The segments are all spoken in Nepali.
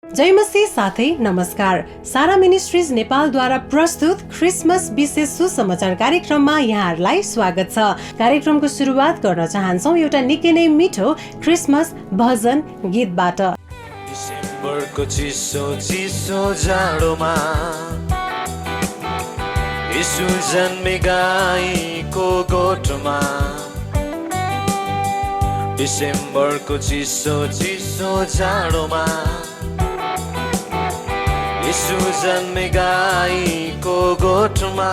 जय मसीह साथै नमस्कार। सारा मिनिस्ट्रीज नेपालद्वारा प्रस्तुत क्रिसमस विशेष सुसमाचार कार्यक्रममा यहाँहरूलाई स्वागत छ। कार्यक्रमको सुरुवात गर्न चाहन्छौँ एउटा निकै नै मिठो क्रिसमस भजन गीतबाट। डिसेम्बरको चिसो चिसो जाडोमा यीशु जन्मे गाईको गोठमा, डिसेम्बरको चिसो चिसो जाडोमा यीशु जन्मे गाईको गोठमा,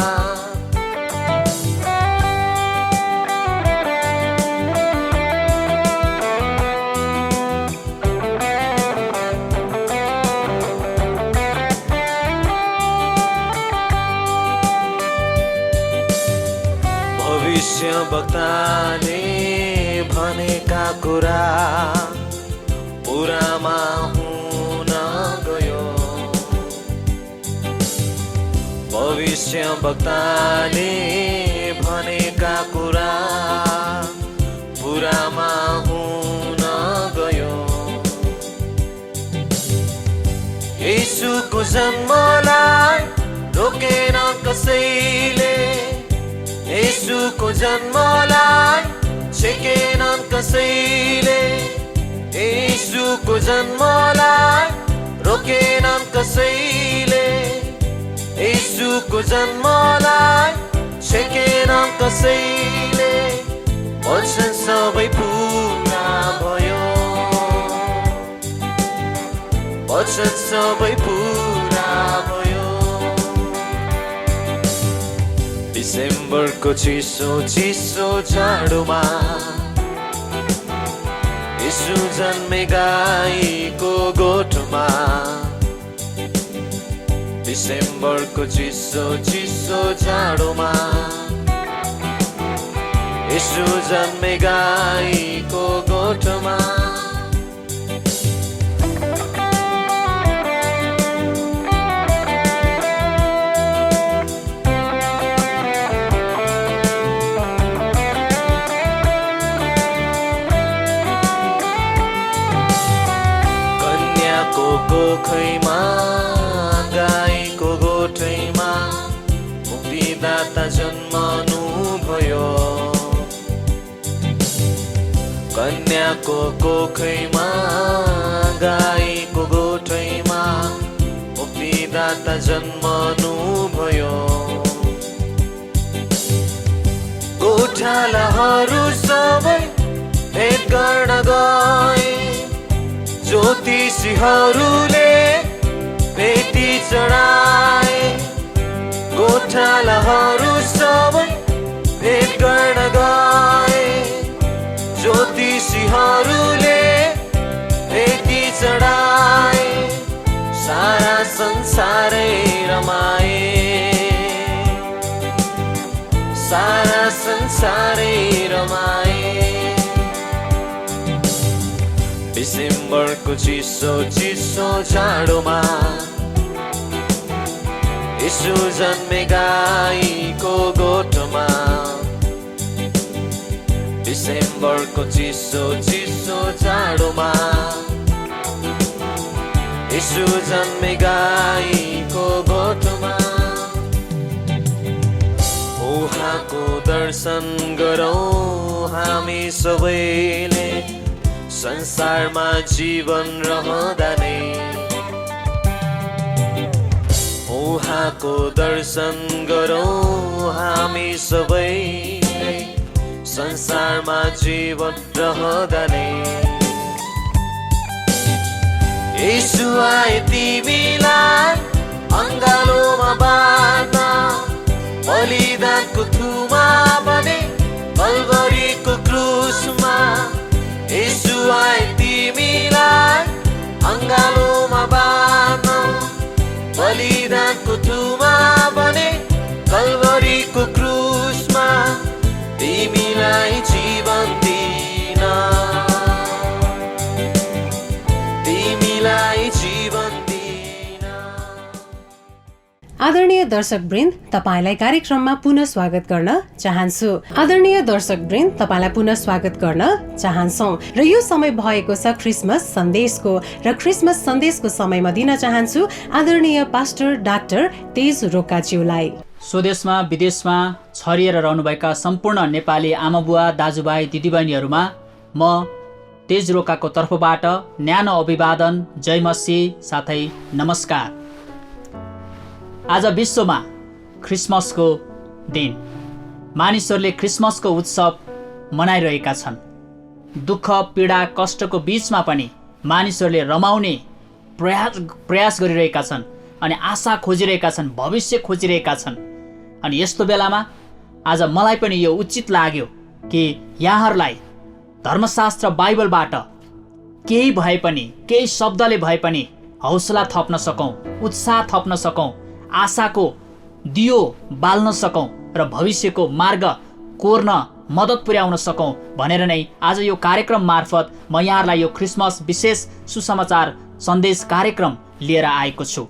भविष्यवक्ताले भनेका कुरा पुरामा हुन गयो। भविष्यवक्ताले भनेका कुरा पुरामा हुन गयो। येशूको जन्मलाई रोकेन कसैले, येशूको जन्मलाई छेकेनन् कसैले, येशूको जन्मलाई रोकेनन् कसैले, येशूको जन्मलाई छेकेनन् कसैले। वचन सबै पुरा भयो, वचन सबै पुरा भयो। डिसेम्बरको चिसो चिसो जाडोमा यीशु जन्मे गाईको गोठमा, डिसेम्बरको चिसो चिसो जाडोमा यीशु जन्मे गाईको गोठमा। गोखैमा गाईको गोठैमा मुक्तिदाता जन्मनु भयो। कन्याको कोखैमा गाईको गोठैमा मुक्तिदाता जन्मनु भयो। गोठालाहरू सबै भेट गर्न गए, ज्योतिषीहरूले भेटी चढाए। गोठालाहरू सबै भेट गर्न गए, ज्योतिषीहरूले भेटी चढाए। सारा संसारै रमाए, सारा संसारै रमाए। डिसेम्बरको चिसो चिसो जाडोमा यीशु जन्मे गाईको गोठमा, डिसेम्बरको चिसो चिसो जाडोमा यीशु जन्मे गाईको गोठमा। उहाँको दर्शन गरौँ हामी सबैले, संसारमा जीवन रहँदा नै। उहाँको दर्शन गरौँ हामी सबैले, संसारमा जीवन रहँदा नै। येशू आए तिमीलाई अङ्गालोमा बाँध्न, बलिदानको थुमा बने कल्भरीको क्रुसमा। येशू आए तिमीलाई अङ्गालोमा बाँध्न, बलिदानको थुमा बने कल्भरीको क्रुसमा। तिमीलाई जीवन दिन, तिमीलाई जीवन दिन। आदरणीय दर्शकवृन्द, तपाईलाई कार्यक्रममा पुनः स्वागत गर्न चाहन्छु। आदरणीय दर्शकवृन्द, तपाईलाई पुनः स्वागत गर्न चाहन्छौँ र यो समय भएको छ क्रिसमस सन्देशको र क्रिसमस सन्देशको समयमा दिन चाहन्छु आदरणीय पास्टर डाक्टर तेज रोकाज्यूलाई। स्वदेशमा विदेशमा छरिएर रहनुभएका सम्पूर्ण नेपाली आमाबुवा दाजुभाइ दिदीबहिनीहरूमा म तेज रोकाको तर्फबाट न्यानो अभिवादन, जय मसीह साथै नमस्कार। आज विश्वमा क्रिसमसको दिन, मानिसहरूले क्रिसमसको उत्सव मनाइरहेका छन्। दुःख पीडा कष्टको बीचमा पनि मानिसहरूले रमाउने प्रयास गरिरहेका छन् अनि आशा खोजिरहेका छन्, भविष्य खोजिरहेका छन्। अनि यस्तो बेलामा आज मलाई पनि यो उचित लाग्यो कि यहाँहरूलाई धर्मशास्त्र बाइबलबाट केही भए पनि, केही शब्दले भए पनि हौसला थप्न सकौँ, उत्साह थप्न सकौँ, आशाको दियो बाल्न सकौँ र भविष्यको मार्ग कोर्न मद्दत पुर्याउन सकौँ भनेर नै आज यो कार्यक्रम मार्फत म यहाँहरूलाई यो क्रिसमस विशेष सुसमाचार सन्देश कार्यक्रम लिएर आएको छु।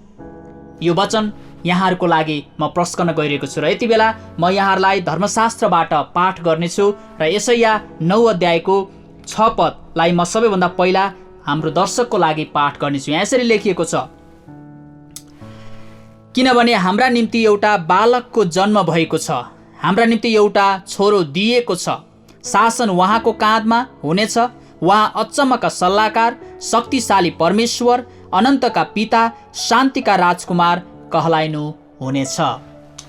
यो वचन यहाँहरूको लागि म प्रस्तुत गर्न गइरहेको छु र यति बेला म यहाँहरूलाई धर्मशास्त्रबाट पाठ गर्नेछु र यसैया 9 अध्यायको 6 पदलाई म सबैभन्दा पहिला हाम्रो दर्शकको लागि पाठ गर्नेछु। यहाँ यसरी लेखिएको छ, किनभने हाम्रा निम्ति एउटा बालकको जन्म भएको छ, हाम्रा निम्ति एउटा छोरो दिएको छ, शासन उहाँको काँधमा हुनेछ। उहाँ अचम्मका सल्लाहकार, शक्तिशाली परमेश्वर, अनन्तका पिता, शान्तिका राजकुमार कहलाइनु हुनेछ।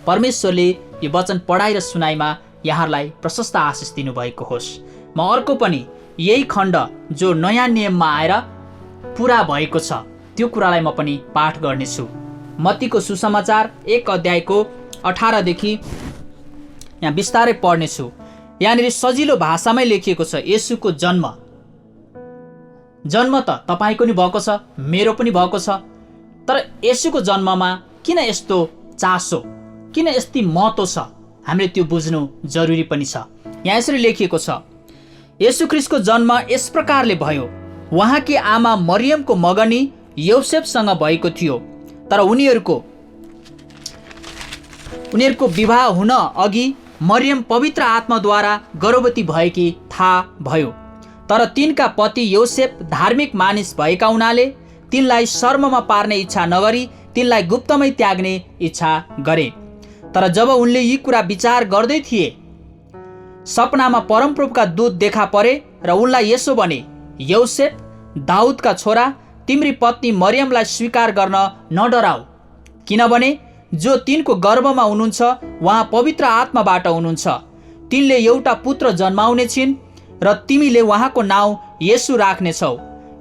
परमेश्वरले यो वचन पढाइ र सुनाइमा यहाँहरूलाई प्रशस्त आशिष दिनुभएको होस्। म अर्को पनि यही खण्ड जो नयाँ नियममा आएर पुरा भएको छ त्यो कुरालाई म पनि पाठ गर्नेछु। मत्तीको सुसमाचार 1 अध्यायको 18 देखि यहाँ बिस्तारै पढ्नेछु। यहाँनिर सजिलो भाषामै लेखिएको छ, येशूको जन्म। जन्म त तपाईँको नि भएको छ, मेरो पनि भएको छ, तर येशूको जन्ममा किन यस्तो चासो, किन यति महत्त्व छ, हामीले त्यो बुझ्नु जरुरी पनि छ। यहाँ यसरी लेखिएको छ, येशू ख्रीष्टको जन्म यस प्रकारले भयो। उहाँकी आमा मरियमको मगनी यौसेफसँग भएको थियो, तर उनीहरूको विवाह हुन अघि मरियम पवित्र आत्माद्वारा गर्भवती भएकी थाहा भयो। तर तिनका पति यौसेफ धार्मिक मानिस भएका हुनाले तिनलाई शर्ममा पार्ने इच्छा नगरी तिनलाई गुप्तमै त्याग्ने इच्छा गरे। तर जब उनले यी कुरा विचार गर्दै थिए, सपनामा परमप्रभुका दूत देखा परे र उनलाई यसो भने, यौसेफ दाउदका छोरा, तिम्री पत्नी मरियमलाई स्वीकार गर्न नडराऊ, किनभने जो तिनको गर्भमा हुनुहुन्छ उहाँ पवित्र आत्माबाट हुनुहुन्छ। तिनले एउटा पुत्र जन्माउने छिन् र तिमीले उहाँको नाउँ येशू राख्नेछौ,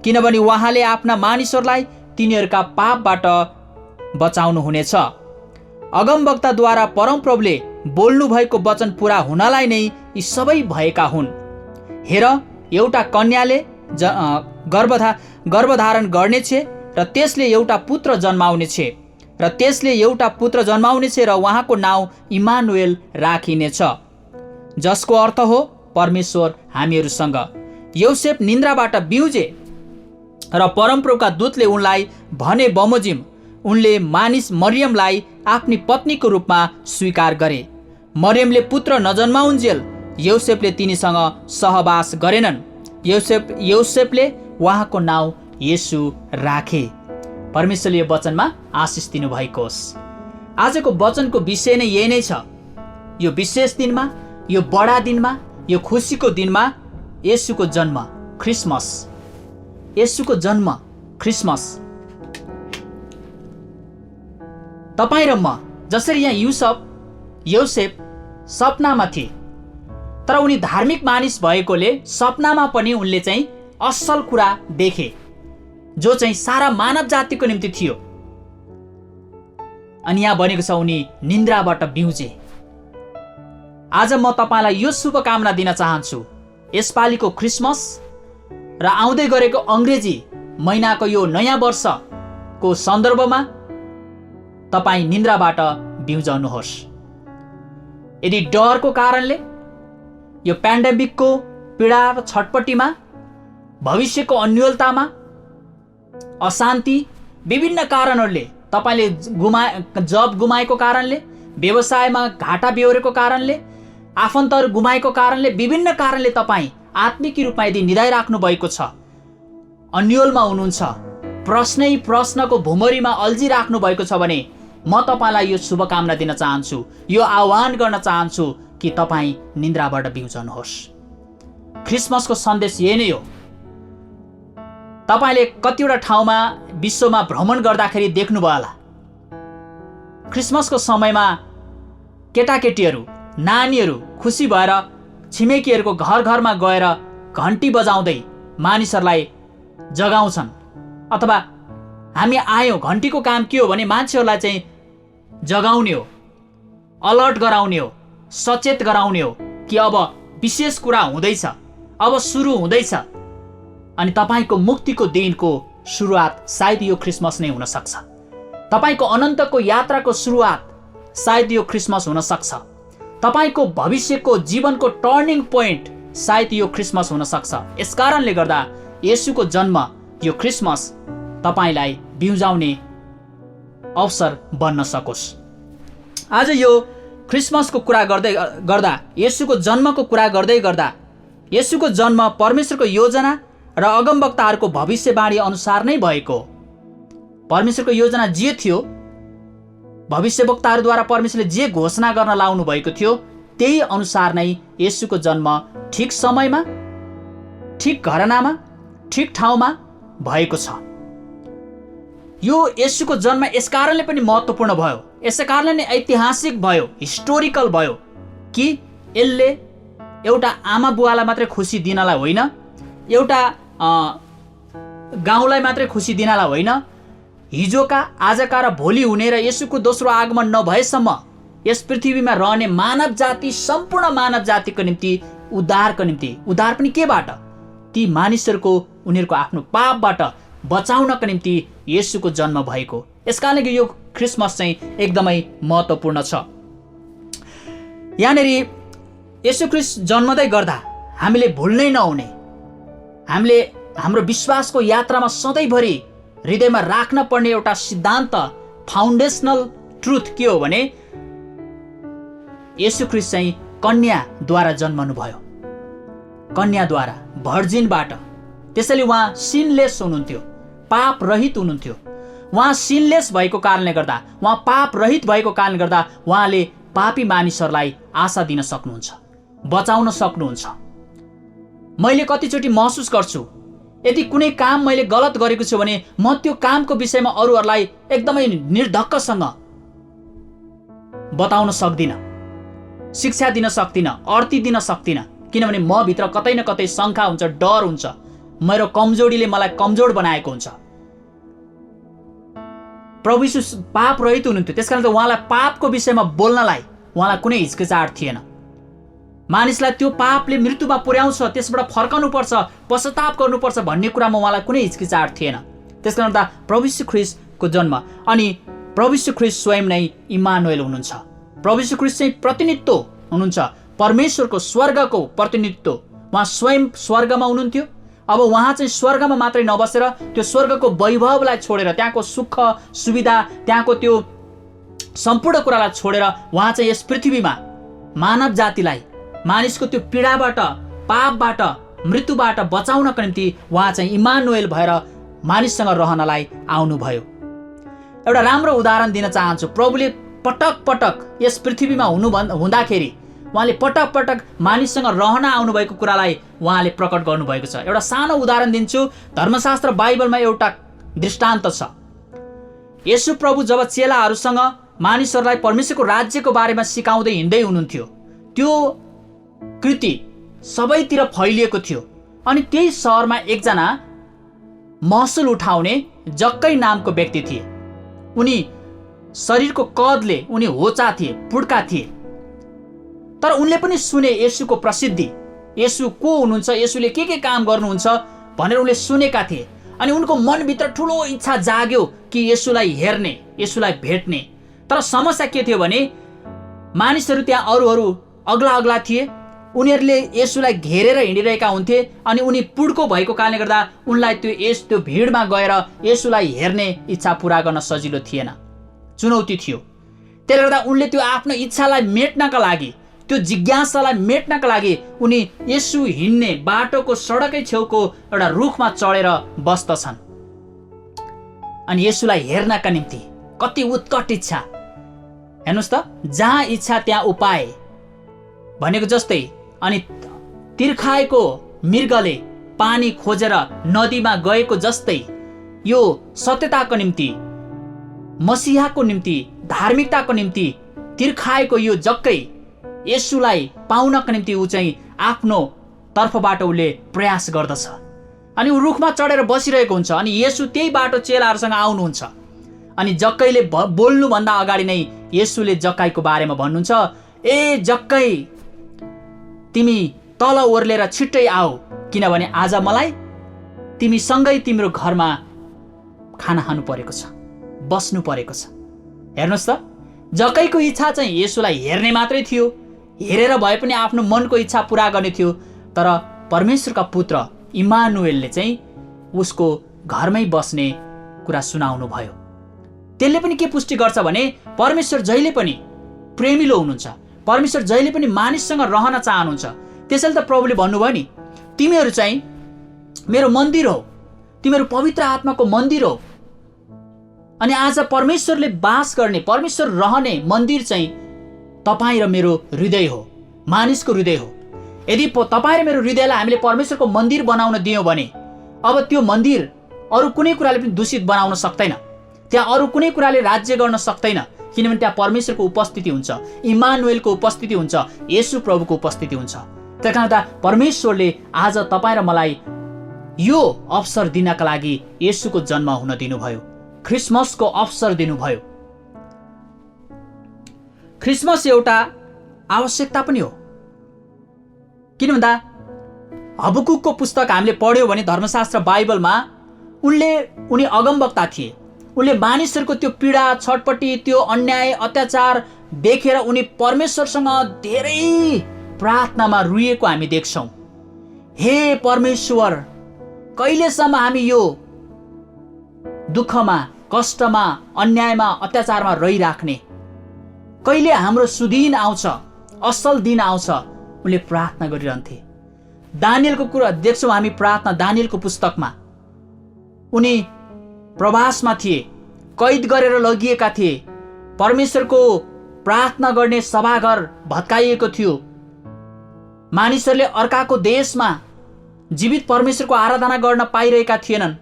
किनभने उहाँले आफ्ना मानिसहरूलाई तिनीहरूका पापबाट बचाउनु हुनेछ। अगमवक्ताद्वारा परमप्रभुले बोल्नु भएको वचन पुरा हुनलाई नै यी सबै भएका हुन्। हेर, एउटा कन्याले गर्भधारण गर्नेछ र त्यसले एउटा पुत्र जन्माउनेछ र उहाँको नाउँ इमानुएल राखिनेछ, जसको अर्थ हो परमेश्वर हामीहरूसँग। यौसेफ निन्द्राबाट बिउजे र परमप्रभुका दूतले उनलाई भने बमोजिम उनले मानिस मरियमलाई आफ्नी पत्नीको रूपमा स्वीकार गरे। मरियमले पुत्र नजन्माउन्जेल यौसेफले तिनीसँग सहवास गरेनन्। यौसेफले उहाँको नाउँ येशू राखे। परमेश्वरले यो वचनमा आशिष दिनुभएको होस्। आजको वचनको विषय नै यही नै छ। यो विशेष दिनमा, यो बडा दिनमा, यो खुसीको दिनमा येशूको जन्म, क्रिसमस। येशूको जन्म, क्रिसमस। तपाईँ र म जसरी यहाँ यौसेफ सपनामा थिए, तर उनी धार्मिक मानिस भएकोले सपनामा पनि उनले चाहिँ असल कुरा देखे, जो चाहिँ सारा मानव जातिको निम्ति थियो। अनि यहाँ भनेको छ उनी निन्द्राबाट बिउजे। आज म तपाईलाई यो शुभकामना दिन चाहन्छु। यसपालिको क्रिसमस र आउँदै गरेको अंग्रेजी महिनाको यो नयाँ वर्षको सन्दर्भमा तपाईं निन्द्राबाट बिउजाउनुहोस्। यदि डरको कारणले, यो पेन्डेमिकको पीडा र छटपटीमा, भविष्यको अन्योलतामा, अशान्ति, विभिन्न कारणहरूले तपाईँले जब गुमाएको कारणले, व्यवसायमा घाटा बेहोरेको कारणले, आफन्तहरू गुमाएको कारणले, विभिन्न कारणले तपाईँ आत्मिक रूपमा यदि निदाइराख्नु भएको छ, अन्योलमा हुनुहुन्छ, प्रश्नको भुमरीमा अल्झिराख्नु भएको छ भने म तपाईँलाई यो शुभकामना दिन चाहन्छु, यो आह्वान गर्न चाहन्छु कि तपाईँ निन्द्राबाट बिउजनुहोस्। क्रिसमसको सन्देश यही नै हो। तपाईँले कतिवटा ठाउँमा विश्वमा भ्रमण गर्दाखेरि देख्नुभयो होला, क्रिसमसको समयमा केटाकेटीहरू, नानीहरू खुसी भएर छिमेकीहरूको घर घरमा गएर घन्टी बजाउँदै मानिसहरूलाई जगाउँछन्। अथवा हामी आयौँ, घन्टीको काम के हो भने मान्छेहरूलाई चाहिँ जगाउने हो, अलर्ट गराउने हो, सचेत गराउने हो कि अब विशेष कुरा हुँदैछ, अब सुरु हुँदैछ। अनि तपाईँको मुक्तिको दिनको सुरुवात सायद यो क्रिसमस नै हुन सक्छ। तपाईँको अनन्तको यात्राको सुरुवात सायद यो क्रिसमस हुन सक्छ। तपाईँको भविष्यको जीवनको टर्निङ पोइन्ट सायद यो क्रिसमस हुन सक्छ। यसकारणले गर्दा येशूको जन्म, यो क्रिसमस तपाईँलाई बिउजाउने अवसर बन्न सकोस्। आज यो क्रिसमसको कुरा गर्दै गर्दा, येशूको जन्मको कुरा गर्दै गर्दा, येशूको जन्म परमेश्वरको योजना र अगमवक्ताहरूको भविष्यवाणी अनुसार नै भएको हो। परमेश्वरको योजना जे थियो, भविष्यवक्ताहरूद्वारा परमेश्वरले जे घोषणा गर्न लाउनु भएको थियो, त्यही अनुसार नै येशूको जन्म ठिक समयमा, ठिक घरानामा, ठिक ठाउँमा भएको छ। यो येशूको जन्म यसकारणले पनि महत्त्वपूर्ण भयो, यसै कारणले नै ऐतिहासिक भयो, हिस्टोरिकल भयो कि यसले एउटा आमा बुवालाई मात्रै खुसी दिनलाई होइन, एउटा गाउँलाई मात्रै खुसी दिनलाई होइन, हिजोका, आजका र भोलि हुने र येशूको दोस्रो आगमन नभएसम्म यस पृथ्वीमा रहने मानव जाति, सम्पूर्ण मानव जातिको निम्ति उद्धारको निम्ति, उद्धार पनि केबाट? ती मानिसहरूको उनीहरूको आफ्नो पापबाट बचाउनको निम्ति येशूको जन्म भएको। यसकारणले यो क्रिसमस चाहिँ एकदमै महत्त्वपूर्ण छ। यहाँनिर येशू ख्रीष्ट जन्मदै गर्दा हामीले भुल्नै नहुने, हामीले हाम्रो विश्वासको यात्रामा सधैँभरि हृदयमा राख्न पर्ने एउटा सिद्धान्त, फाउन्डेसनल ट्रुथ के हो भने येशू ख्रीष्ट चाहिँ कन्याद्वारा जन्मनु भयो, कन्याद्वारा, भर्जिनबाट। त्यसैले उहाँ सिनलेस हुनुहुन्थ्यो, पाप रहित हुनुहुन्थ्यो। उहाँ सिनलेस भएको कारणले गर्दा, उहाँ पाप रहित भएको कारणले गर्दा उहाँले पापी मानिसहरूलाई आशा दिन सक्नुहुन्छ, बचाउन सक्नुहुन्छ। मैले कतिचोटि महसुस गर्छु, यदि कुनै काम मैले गलत गरेको छु भने म त्यो कामको विषयमा अरूहरूलाई एकदमै निर्धक्कसँग बताउन सक्दिनँ, शिक्षा दिन सक्दिनँ, अर्थी दिन सक्दिनँ, किनभने म भित्र कतै न कतै शङ्का हुन्छ, डर हुन्छ, मेरो कमजोरीले मलाई कमजोर बनाएको हुन्छ। प्रभु यीशु पाप रहित हुनुहुन्थ्यो, त्यसकारण त उहाँलाई पापको विषयमा बोल्नलाई उहाँलाई कुनै हिचकिचाहट थिएन। मानिसलाई त्यो पापले मृत्युमा पुर्याउँछ, त्यसबाट फर्कनुपर्छ, पश्चाताप गर्नुपर्छ भन्ने कुरामा उहाँलाई कुनै हिचकिचाहट थिएन। त्यसकारण त प्रभु यीशु ख्रीष्टको जन्म, अनि प्रभु यीशु ख्रीष्ट स्वयं नै इम्मानुएल हुनुहुन्छ। प्रभु यीशु ख्रीष्ट चाहिँ प्रतिनिधित्व हुनुहुन्छ, परमेश्वरको स्वर्गको प्रतिनिधित्व। उहाँ स्वयं स्वर्गमा हुनुहुन्थ्यो। अब उहाँ चाहिँ स्वर्गमा मात्रै नबसेर त्यो स्वर्गको वैभवलाई छोडेर, त्यहाँको सुख सुविधा, त्यहाँको त्यो सम्पूर्ण कुरालाई छोडेर उहाँ चाहिँ यस पृथ्वीमा मानव जातिलाई मानिसको त्यो पीडाबाट, पापबाट, मृत्युबाट बचाउनको निम्ति उहाँ चाहिँ इम्मानुएल भएर मानिससँग रहनलाई आउनुभयो। एउटा राम्रो उदाहरण दिन चाहन्छु। प्रभुले पटक पटक यस पृथ्वीमा हुँदाखेरि उहाँले पटक पटक मानिससँग रहन आउनुभएको कुरालाई उहाँले प्रकट गर्नुभएको छ। एउटा सानो उदाहरण दिन्छु। धर्मशास्त्र बाइबलमा एउटा दृष्टान्त छ। येशू प्रभु जब चेलाहरूसँग मानिसहरूलाई परमेश्वरको राज्यको बारेमा सिकाउँदै हिँड्दै हुनुहुन्थ्यो, त्यो कृति सबैतिर फैलिएको थियो। अनि त्यही सहरमा एकजना महसुल उठाउने जक्कै नामको व्यक्ति थिए। उनी शरीरको कदले उनी होचा थिए, पुड्का थिए। तर उनले पनि सुने येशूको प्रसिद्धि, येशू को हुनुहुन्छ, येशूले के काम गर्नुहुन्छ भनेर उनले सुनेका थिए। अनि उनको मनभित्र ठुलो इच्छा जाग्यो कि येशूलाई हेर्ने, येशूलाई भेट्ने। तर समस्या के थियो भने मानिसहरू त्यहाँ अरू अग्ला अग्ला थिए, उनीहरूले येशूलाई घेरेर हिँडिरहेका हुन्थे अनि उनी पुड्को भएको कारणले गर्दा उनलाई त्यो भिडमा गएर येशूलाई हेर्ने इच्छा पुरा गर्न सजिलो थिएन, चुनौती थियो। त्यसले गर्दा उनले त्यो आफ्नो इच्छालाई मेट्नका लागि, त्यो जिज्ञासालाई मेट्नका लागि उनी येशू हिँड्ने बाटोको सडकै छेउको एउटा रुखमा चढेर बस्दछन्। अनि येशूलाई हेर्नका निम्ति कति उत्कट इच्छा। हेर्नुहोस् त, जहाँ इच्छा त्यहाँ उपाय भनेको जस्तै। अनि तिर्खाएको मृगले पानी खोजेर नदीमा गएको जस्तै यो सत्यताको निम्ति, मसिहाको निम्ति, धार्मिकताको निम्ति तिर्खाएको यो जक्कै येशूलाई पाउनको निम्ति ऊ चाहिँ आफ्नो तर्फबाट उसले प्रयास गर्दछ। अनि ऊ रुखमा चढेर बसिरहेको हुन्छ अनि येशू त्यही बाटो चेलाहरूसँग आउनुहुन्छ। अनि जक्कैले बोल्नुभन्दा अगाडि नै येशूले जक्काईको बारेमा भन्नुहुन्छ, ए जक्कै, तिमी तल ओर्लेर छिट्टै आऊ, किनभने आज मलाई तिमीसँगै तिम्रो घरमा खाना खानु परेको छ, बस्नु परेको छ। हेर्नुहोस् त, जक्कैको इच्छा चाहिँ येशूलाई हेर्ने मात्रै थियो, हेरेर भए पनि आफ्नो मनको इच्छा पुरा गर्ने थियो। तर परमेश्वरका पुत्र इमानुएलले चाहिँ उसको घरमै बस्ने कुरा सुनाउनु भयो। त्यसले पनि के पुष्टि गर्छ भने परमेश्वर जहिले पनि प्रेमिलो हुनुहुन्छ, परमेश्वर जहिले पनि मानिससँग रहन चाहनुहुन्छ। त्यसैले त प्रभुले भन्नुभयो नि, तिमीहरू चाहिँ मेरो मन्दिर हो, तिमीहरू पवित्र आत्माको मन्दिर हो। अनि आज परमेश्वरले बास गर्ने, परमेश्वर रहने मन्दिर चाहिँ तपाईँ र मेरो हृदय हो, मानिसको हृदय हो। यदि तपाईँ र मेरो हृदयलाई हामीले परमेश्वरको मन्दिर बनाउन दियौँ भने अब त्यो मन्दिर अरू कुनै कुराले पनि दूषित बनाउन सक्दैन, त्यहाँ अरू कुनै कुराले राज्य गर्न सक्दैन, किनभने त्यहाँ परमेश्वरको उपस्थिति हुन्छ, इमानुएलको उपस्थिति हुन्छ, येशू प्रभुको उपस्थिति हुन्छ। त्यही कारण परमेश्वरले आज तपाईँ र मलाई यो अवसर दिनका लागि येशूको जन्म हुन दिनुभयो, क्रिसमसको अवसर दिनुभयो। क्रिसमस एउटा आवश्यकता पनि हो। किन भन्दा हबकुकको पुस्तक हामीले पढ्यौँ भने धर्मशास्त्र बाइबलमा उनी अगमवक्ता थिए। उनले मानिसहरूको त्यो पीडा, छटपटी, त्यो अन्याय, अत्याचार देखेर उनी परमेश्वरसँग धेरै प्रार्थनामा रुइएको हामी देख्छौँ। हे परमेश्वर, कहिलेसम्म हामी यो दुःखमा, कष्टमा, अन्यायमा, अत्याचारमा रहिराख्ने? कहिले हाम्रो सुदिन आउँछ, असल दिन आउँछ? उनले प्रार्थना गरिरहन्थे। दानियलको कुरा देख्छौँ हामी प्रार्थना, दानियलको पुस्तकमा उनी प्रवासमा थिए, कैद गरेर लगिएका थिए, परमेश्वरको प्रार्थना गर्ने सभाघर भत्काइएको थियो, मानिसहरूले अर्काको देशमा जीवित परमेश्वरको आराधना गर्न पाइरहेका थिएनन्।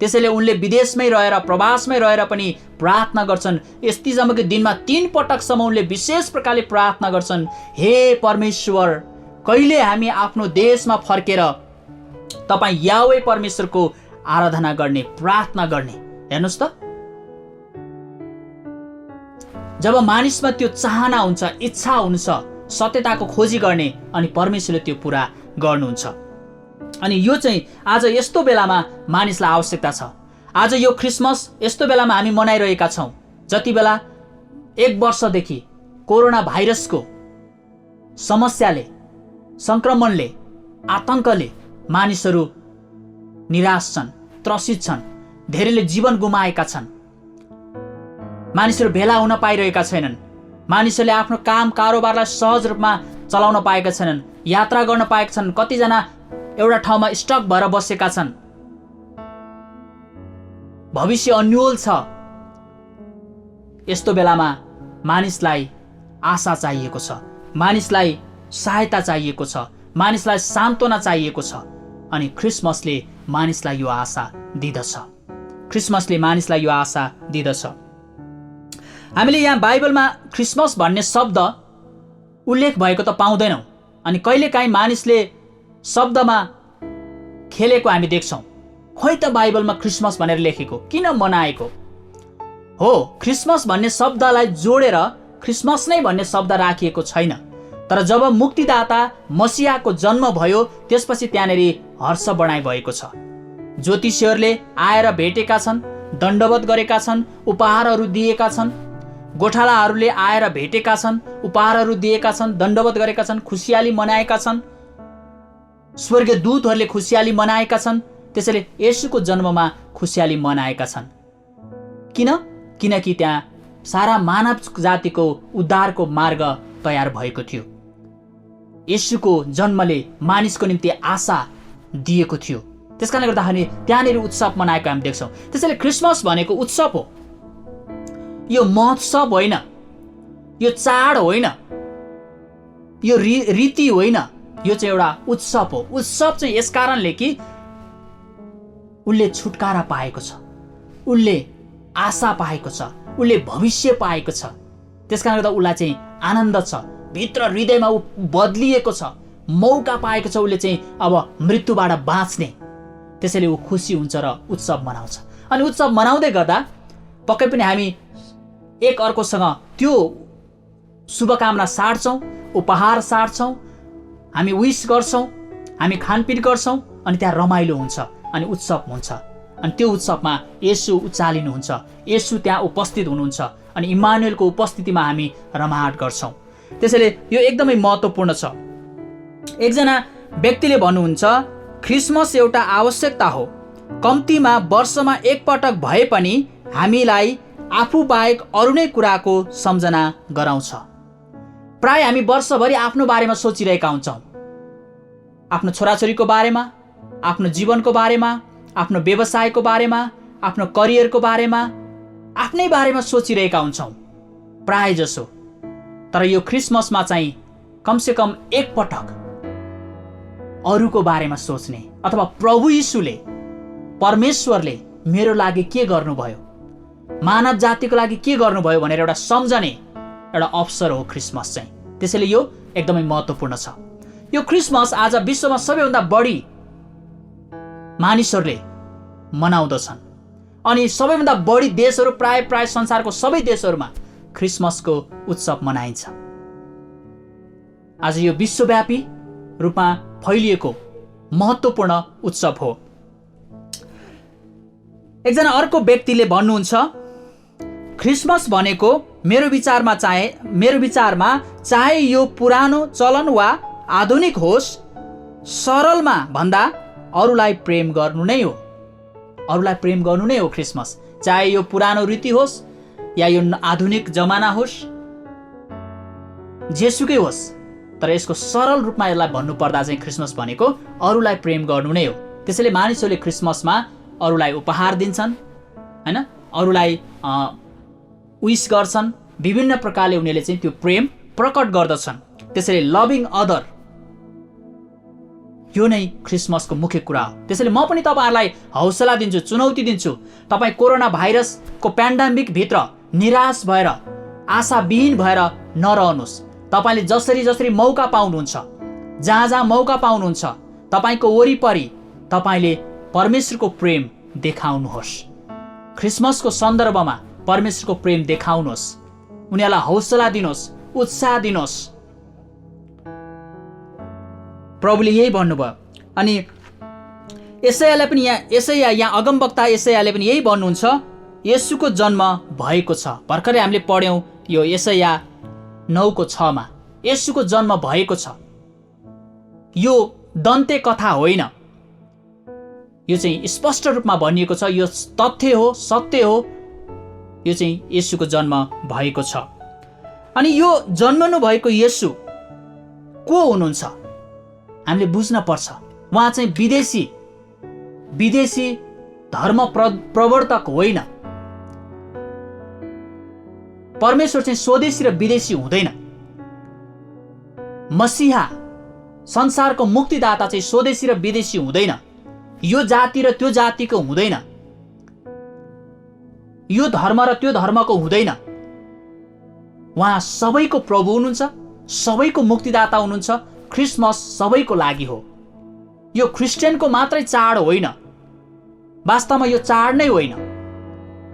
त्यसैले उनले विदेशमै रहेर, प्रवासमै रहेर पनि प्रार्थना गर्छन्। यतिसम्मको दिनमा 3 पटकसम्म उनले विशेष प्रकारले प्रार्थना गर्छन्, हे परमेश्वर, कहिले हामी आफ्नो देशमा फर्केर तपाईँ यावे परमेश्वरको आराधना गर्ने, प्रार्थना गर्ने। हेर्नुहोस् त, जब मानिसमा त्यो चाहना हुन्छ, इच्छा हुन्छ सत्यताको खोजी गर्ने, अनि परमेश्वरले त्यो पुरा गर्नुहुन्छ। अनि यो चाहिँ आज यस्तो बेलामा मानिसलाई आवश्यकता छ। आज यो क्रिसमस यस्तो बेलामा हामी मनाइरहेका छौँ जति बेला 1 वर्षदेखि कोरोना भाइरसको समस्याले, संक्रमणले, आतंकले मानिसहरू निराश छन्, त्रसित छन्, धेरैले जीवन गुमाएका छन्, मानिसहरू भेला हुन पाइरहेका छैनन्, मानिसहरूले आफ्नो काम कारोबारलाई सहज रूपमा चलाउन पाएका छैनन्, यात्रा गर्न पाएका छन्, कतिजना एउटा ठाउँमा स्टक भएर बसेका छन्। भविष्य अन्योल छ। यस्तो बेलामा मानिसलाई आशा चाहिएको छ, मानिसलाई सहायता चाहिएको छ, मानिसलाई सान्त्वना चाहिएको छ। अनि क्रिसमसले मानिसलाई यो आशा दिदछ, क्रिसमसले मानिसलाई यो आशा दिदछ। हामीले यहाँ बाइबलमा क्रिसमस भन्ने शब्द उल्लेख भएको त पाउँदैनौँ। अनि कहिलेकाहीँ मानिसले शब्दमा खेलेको हामी देख्छौँ। खोइ त बाइबलमा क्रिसमस भनेर लेखेको, किन मनाएको हो? क्रिसमस भन्ने शब्दलाई जोडेर क्रिसमस नै भन्ने शब्द राखिएको छैन। तर जब मुक्तिदाता मसिहाको जन्म भयो त्यसपछि त्यहाँनेर हर्ष बढाइ भएको छ। ज्योतिषीहरूले आएर भेटेका छन्, दण्डवत गरेका छन्, उपहारहरू दिएका छन्, गोठालाहरूले आएर भेटेका छन्, उपहारहरू दिएका छन्, दण्डवत गरेका छन्, खुसियाली मनाएका छन्, स्वर्गीय दूतहरूले खुसियाली मनाएका छन्। त्यसैले येशूको जन्ममा खुसियाली मनाएका छन्। किनकि त्यहाँ सारा मानव जातिको उद्धारको मार्ग तयार भएको थियो। येशूको जन्मले मानिसको निम्ति आशा दिएको थियो। त्यसकारणले गर्दाखेरि त्यहाँनिर उत्सव मनाएको हामी देख्छौँ। त्यसैले क्रिसमस भनेको उत्सव हो, यो महोत्सव होइन, यो चाड होइन, यो रीति होइन, यो चाहिँ एउटा उत्सव हो। उत्सव चाहिँ यस कारणले कि उसले छुटकारा पाएको छ, उसले आशा पाएको छ, उसले भविष्य पाएको छ। त्यसकारणले गर्दा उसलाई चाहिँ आनन्द छ, भित्र हृदयमा ऊ बदलिएको छ, मौका पाएको छ उसले चाहिँ अब मृत्युबाट बाँच्ने। त्यसैले ऊ खुसी हुन्छ र उत्सव मनाउँछ। अनि उत्सव मनाउँदै गर्दा पक्कै पनि हामी एक अर्कोसँग त्यो शुभकामना साट्छौँ, उपहार साट्छौँ, हामी विश गर्छौँ, हामी खानपिन गर्छौँ, अनि त्यहाँ रमाइलो हुन्छ, अनि उत्सव हुन्छ। अनि त्यो उत्सवमा येशू उचालिनुहुन्छ, येशू त्यहाँ उपस्थित हुनुहुन्छ, अनि इम्मानुएलको उपस्थितिमा हामी रमाहट गर्छौँ। त्यसैले यो एकदमै महत्त्वपूर्ण छ। एकजना व्यक्तिले भन्नुहुन्छ, क्रिसमस एउटा आवश्यकता हो, कम्तीमा वर्षमा एकपटक भए पनि हामीलाई आफू बाहेक अरू नै कुराको सम्झना गराउँछ। प्राय हामी वर्षभरि आफ्नो बारेमा सोचिरहेका हुन्छौँ, आफ्नो छोराछोरीको बारेमा, आफ्नो जीवनको बारेमा, आफ्नो व्यवसायको बारेमा, आफ्नो करियरको बारेमा, आफ्नै बारेमा सोचिरहेका हुन्छौँ प्राय जसो। तर यो क्रिसमसमा चाहिँ कमसेकम एकपटक अरूको बारेमा सोच्ने, अथवा प्रभु यीशुले, परमेश्वरले मेरो लागि के गर्नुभयो, मानव जातिको लागि के गर्नुभयो भनेर एउटा सम्झने एउटा अवसर हो क्रिसमस चाहिँ। त्यसैले यो एकदमै महत्त्वपूर्ण छ। यो क्रिसमस आज विश्वमा सबैभन्दा बढी मानिसहरूले मनाउँदछन्, अनि सबैभन्दा बढी देशहरू, प्राय संसारको सबै देशहरूमा क्रिसमसको उत्सव मनाइन्छ। आज यो विश्वव्यापी रूपमा फैलिएको महत्त्वपूर्ण उत्सव हो। एकजना अर्को व्यक्तिले भन्नुहुन्छ, क्रिसमस भनेको मेरो विचारमा चाहे यो पुरानो चलन वा आधुनिक होस्, सरलमा भन्दा अरूलाई प्रेम गर्नु नै हो। अरूलाई प्रेम गर्नु नै हो क्रिसमस। चाहे यो पुरानो रीति होस् या यो आधुनिक जमाना होस्, जेसुकै होस्, तर यसको सरल रूपमा यसलाई भन्नुपर्दा चाहिँ क्रिसमस भनेको अरूलाई प्रेम गर्नु नै हो। त्यसैले मानिसहरूले क्रिसमसमा अरूलाई उपहार दिन्छन्, हैन, अरूलाई विश गर्छन्, विभिन्न प्रकारले उनीहरूले चाहिँ त्यो प्रेम प्रकट गर्दछन्। त्यसैले लभिङ अदर, यो नै क्रिसमसको मुख्य कुरा हो। त्यसैले म पनि तपाईँहरूलाई हौसला दिन्छु, चुनौती दिन्छु, तपाईँ कोरोना भाइरसको पेन्डेमिक भित्र निराश भएर, आशाविहीन भएर नरहनुहोस्। तपाईँले जसरी मौका पाउनुहुन्छ, जहाँ मौका पाउनुहुन्छ, तपाईँको वरिपरि तपाईँले परमेश्वरको प्रेम देखाउनुहोस्। क्रिसमसको सन्दर्भमा परमेश्वरको प्रेम देखाउनुहोस्, उनीहरूलाई हौसला दिनुहोस्, उत्साह दिनुहोस्। प्रभुले यही भन्नुभयो। अनि यसैयाले पनि यहाँ अगमवक्ता यसैयाले पनि यही भन्नुहुन्छ, येशूको जन्म भएको छ। भर्खरै हामीले पढ्यौँ यो यसैया 9:6 येशूको जन्म भएको छ। यो दन्ते कथा होइन, यो चाहिँ स्पष्ट रूपमा भनिएको छ, यो तथ्य हो, सत्य हो, यो चाहिँ येशूको जन्म भएको छ। अनि यो जन्मनु भएको येशू को हुनुहुन्छ हामीले बुझ्न पर्छ। उहाँ चाहिँ विदेशी धर्म प्रवर्तक होइन। परमेश्वर चाहिँ स्वदेशी र विदेशी हुँदैन। मसीहा, संसारको मुक्तिदाता चाहिँ स्वदेशी र विदेशी हुँदैन। यो जाति र त्यो जातिको हुँदैन, यो धर्म र त्यो धर्मको हुँदैन। उहाँ सबैको प्रभु हुनुहुन्छ, सबैको मुक्तिदाता हुनुहुन्छ। क्रिसमस सबैको लागि हो। यो क्रिस्चियनको मात्रै चाड होइन, वास्तवमा यो चाड नै होइन,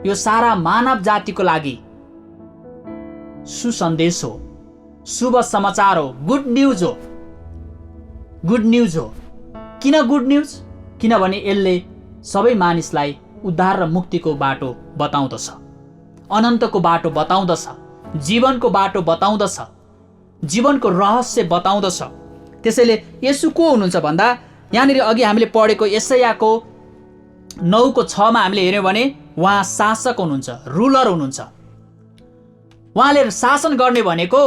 यो सारा मानव जातिको लागि सुसन्देश हो, शुभ समाचार हो, गुड न्युज हो। गुड न्युज हो। किन गुड न्युज? किनभने यसले सबै मानिसलाई उद्धार र मुक्तिको बाटो बताउँदछ, अनन्तको बाटो बताउँदछ, जीवनको बाटो बताउँदछ, जीवनको रहस्य बताउँदछ। त्यसैले येशू को हुनुहुन्छ भन्दा यहाँनिर अघि हामीले पढेको यशायाको 9:6 हामीले हेऱ्यौँ भने उहाँ शासक हुनुहुन्छ, रुलर हुनुहुन्छ। उहाँले शासन गर्ने भनेको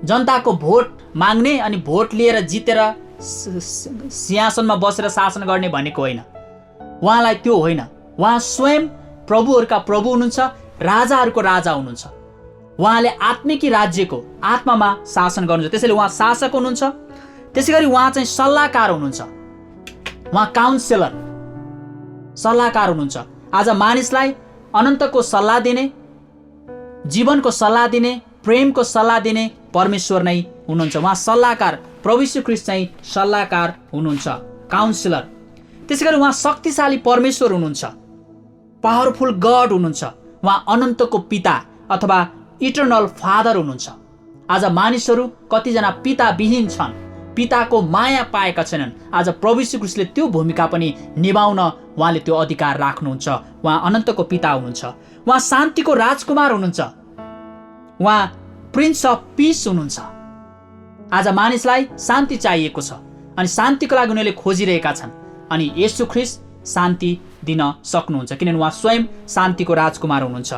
जनताको भोट माग्ने अनि भोट लिएर जितेर सिंहासनमा बसेर शासन गर्ने भनेको होइन। उहाँलाई त्यो होइन। उहाँ स्वयं प्रभुहरूका प्रभु हुनुहुन्छ, राजाहरूको राजा हुनुहुन्छ। उहाँले आत्मिकी राज्यको आत्मामा शासन गर्नुहुन्छ। त्यसैले उहाँ शासक हुनुहुन्छ। त्यसै गरी उहाँ चाहिँ सल्लाहकार हुनुहुन्छ। उहाँ काउन्सिलर, सल्लाहकार हुनुहुन्छ। आज मानिसलाई अनन्तको सल्लाह दिने, जीवनको सल्लाह दिने, प्रेमको सल्लाह दिने परमेश्वर नै हुनुहुन्छ। उहाँ सल्लाहकार, प्रभु यीशु ख्रीष्ट चाहिँ सल्लाहकार हुनुहुन्छ, काउन्सिलर। त्यसै गरी उहाँ शक्तिशाली परमेश्वर हुनुहुन्छ, पावरफुल गड हुनुहुन्छ। उहाँ अनन्तको पिता अथवा इटर्नल फादर हुनुहुन्छ। आज मानिसहरू कतिजना पिताविहीन छन्, पिताको माया पाएका छैनन्। आज प्रभु यीशु ख्रीष्टले त्यो भूमिका पनि निभाउन उहाँले त्यो अधिकार राख्नुहुन्छ। उहाँ अनन्तको पिता हुनुहुन्छ। उहाँ शान्तिको राजकुमार हुनुहुन्छ। उहाँ प्रिन्स अफ पिस हुनुहुन्छ। आज मानिसलाई शान्ति चाहिएको छ अनि शान्तिको लागि उनीहरूले खोजिरहेका छन् अनि येशू ख्रीष्ट शान्ति दिन सक्नुहुन्छ, किनभने उहाँ स्वयं शान्तिको राजकुमार हुनुहुन्छ।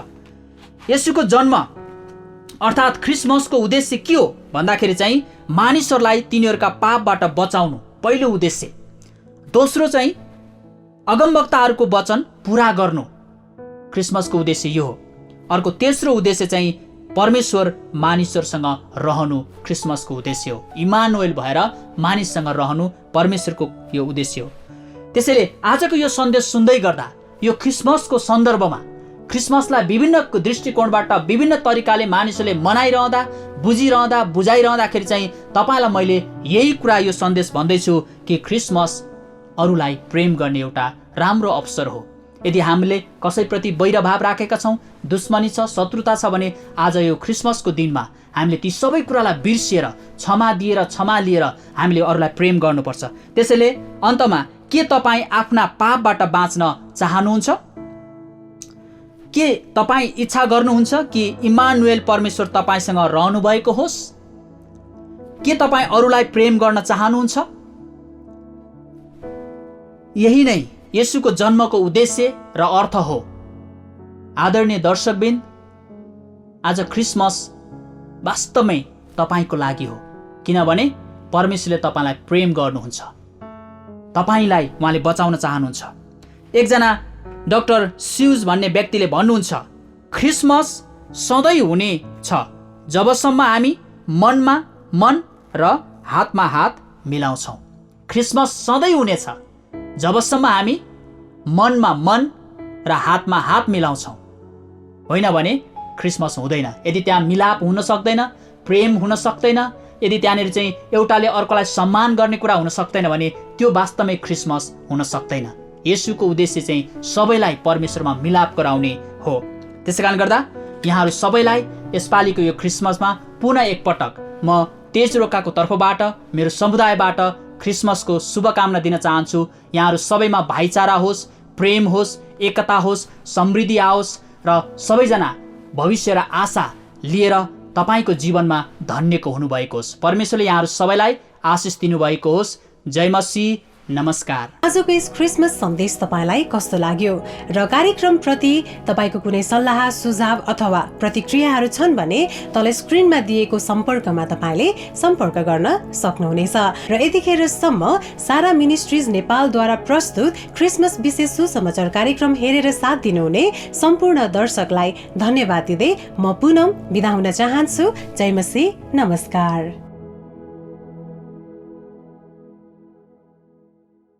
येशूको जन्म अर्थात् क्रिसमसको उद्देश्य के हो भन्दाखेरि चाहिँ मानिसहरूलाई तिनीहरूका पापबाट बचाउनु पहिलो उद्देश्य। दोस्रो चाहिँ अगमवक्ताहरूको वचन पूरा गर्नु, क्रिसमसको उद्देश्य यो हो। अर्को तेस्रो उद्देश्य चाहिँ परमेश्वर मानिसहरूसँग रहनु, क्रिसमसको उद्देश्य हो। इमानुएल भएर मानिससँग रहनु परमेश्वरको यो उद्देश्य हो। त्यसैले आजको यो सन्देश सुन्दै गर्दा यो क्रिसमसको सन्दर्भमा क्रिसमसलाई विभिन्न दृष्टिकोणबाट विभिन्न तरिकाले मानिसहरूले मनाइरहँदा, बुझिरहँदा, बुझाइरहँदाखेरि चाहिँ तपाईँलाई मैले यही कुरा यो सन्देश भन्दैछु कि क्रिसमस अरूलाई प्रेम गर्ने एउटा राम्रो अवसर हो। यदि हामीले कसैप्रति वैरभाव राखेका छौँ, दुश्मनी छ, शत्रुता छ भने आज यो क्रिसमसको दिनमा हामीले ती सबै कुरालाई बिर्सिएर क्षमा लिएर हामीले अरूलाई प्रेम गर्नुपर्छ। त्यसैले अन्तमा के तपाईँ आफ्ना पापबाट बाँच्न चाहनुहुन्छ? के तपाईँ इच्छा गर्नुहुन्छ कि इमानुएल परमेश्वर तपाईँसँग रहनु भएको होस्? के तपाईँ अरूलाई प्रेम गर्न चाहनुहुन्छ? यही नै येशूको जन्मको उद्देश्य र अर्थ हो। आदरणीय दर्शकबिन, आज क्रिसमस वास्तवमै तपाईँको लागि हो, किनभने परमेश्वरले तपाईँलाई प्रेम गर्नुहुन्छ, तपाईँलाई उहाँले बचाउन चाहनुहुन्छ। एकजना डाक्टर स्युज भन्ने व्यक्तिले भन्नुहुन्छ, क्रिसमस सधैँ हुने छ जबसम्म हामी मनमा मन र हातमा हात मिलाउँछौँ। क्रिसमस सधैँ हुनेछ जबसम्म हामी मनमा मन र हातमा हात मिलाउँछौँ। होइन भने क्रिसमस हुँदैन। यदि त्यहाँ मिलाप हुन सक्दैन, प्रेम हुन सक्दैन, यदि त्यहाँनिर चाहिँ एउटाले अर्कोलाई सम्मान गर्ने कुरा हुन सक्दैन भने त्यो वास्तवमै क्रिसमस हुन सक्दैन। येशूको उद्देश्य चाहिँ सबैलाई परमेश्वरमा मिलाप गराउने हो। त्यसै कारण गर्दा यहाँहरू सबैलाई यसपालिको यो क्रिसमसमा पुनः एकपटक म तेज रोकाको तर्फबाट, मेरो समुदायबाट क्रिसमसको शुभकामना दिन चाहन्छु। यहाँहरू सबैमा भाइचारा होस्, प्रेम होस्, एकता होस्, समृद्धि आओस् र सबैजना भविष्य र आशा लिएर तपाईँको जीवनमा धन्यको हुनुभएको होस्। परमेश्वरले यहाँहरू सबैलाई आशिष दिनुभएको होस्। जय मसीह। नमस्कार। आजको यस क्रिसमस सन्देश तपाईँलाई कस्तो लाग्यो र कार्यक्रम प्रति तपाईँको कुनै सल्लाह, सुझाव अथवा प्रतिक्रियाहरू छन् भने तल स्क्रिनमा दिएको सम्पर्कमा तपाईँले सम्पर्क गर्न सक्नुहुनेछ। र यतिखेरसम्म सारा मिनिस्ट्रिज नेपालद्वारा प्रस्तुत क्रिसमस विशेष सुसमाचार कार्यक्रम हेरेर साथ दिनुहुने सम्पूर्ण दर्शकलाई धन्यवाद दिँदै म पुनः बिदा हुन चाहन्छु। जय मसीह। नमस्कार।